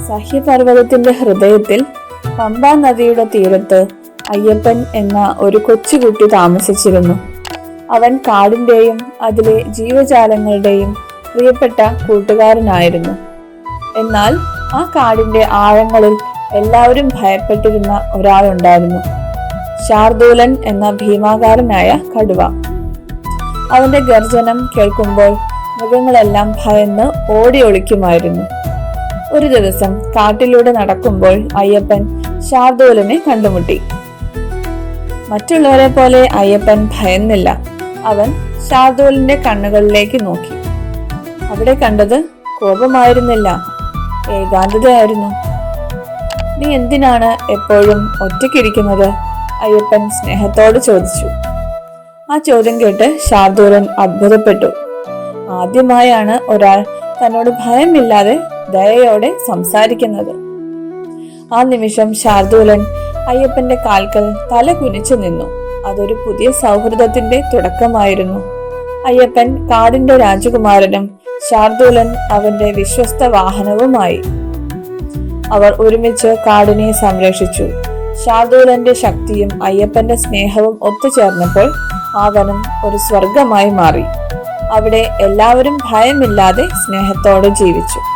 സഹ്യപർവ്വതത്തിന്റെ ഹൃദയത്തിൽ പമ്പാ നദിയുടെ തീരത്ത് അയ്യപ്പൻ എന്ന ഒരു കൊച്ചുകുട്ടി താമസിച്ചിരുന്നു. അവൻ കാടിന്റെയും അതിലെ ജീവജാലങ്ങളുടെയും പ്രിയപ്പെട്ട കൂട്ടുകാരനായിരുന്നു. എന്നാൽ ആ കാടിന്റെ ആഴങ്ങളിൽ എല്ലാവരും ഭയപ്പെട്ടിരുന്ന ഒരാളുണ്ടായിരുന്നു, ശാർദൂലൻ എന്ന ഭീമാകാരനായ കടുവ. അവന്റെ ഗർജനം കേൾക്കുമ്പോൾ മൃഗങ്ങളെല്ലാം ഭയന്ന് ഓടി ഒളിക്കുമായിരുന്നു. ഒരു ദിവസം കാട്ടിലൂടെ നടക്കുമ്പോൾ അയ്യപ്പൻ ശാർദൂലനെ കണ്ടുമുട്ടി. മറ്റുള്ളവരെ പോലെ അയ്യപ്പൻ ഭയന്നില്ല. അവൻ ശാർദൂലന്റെ കണ്ണുകളിലേക്ക് നോക്കി. അവിടെ കണ്ടത് കോപമായിരുന്നില്ല, ഏകാന്തതയായിരുന്നു. "നീ എന്തിനാണ് എപ്പോഴും ഒറ്റയ്ക്കിരിക്കുന്നത്?" അയ്യപ്പൻ സ്നേഹത്തോട് ചോദിച്ചു. ആ ചോദ്യം കേട്ട് ശാർദൂലൻ അത്ഭുതപ്പെട്ടു. ആദ്യമായാണ് ഒരാൾ തന്നോട് ഭയമില്ലാതെ ദയയോടെ സംസാരിക്കുന്നത്. ആ നിമിഷം ശാർദൂലൻ അയ്യപ്പന്റെ കാൽക്കൽ തല കുനിച്ചു നിന്നു. അതൊരു പുതിയ സൗഹൃദത്തിന്റെ തുടക്കമായിരുന്നു. അയ്യപ്പൻ കാടിന്റെ രാജകുമാരനും ശാർദൂലൻ അവന്റെ വിശ്വസ്ത വാഹനവുമായി. അവർ ഒരുമിച്ച് കാടിനെ സംരക്ഷിച്ചു. ശാർദൂലന്റെ ശക്തിയും അയ്യപ്പന്റെ സ്നേഹവും ഒത്തുചേർന്നപ്പോൾ ആ വനം ഒരു സ്വർഗമായി മാറി. അവിടെ എല്ലാവരും ഭയമില്ലാതെ സ്നേഹത്തോടെ ജീവിച്ചു.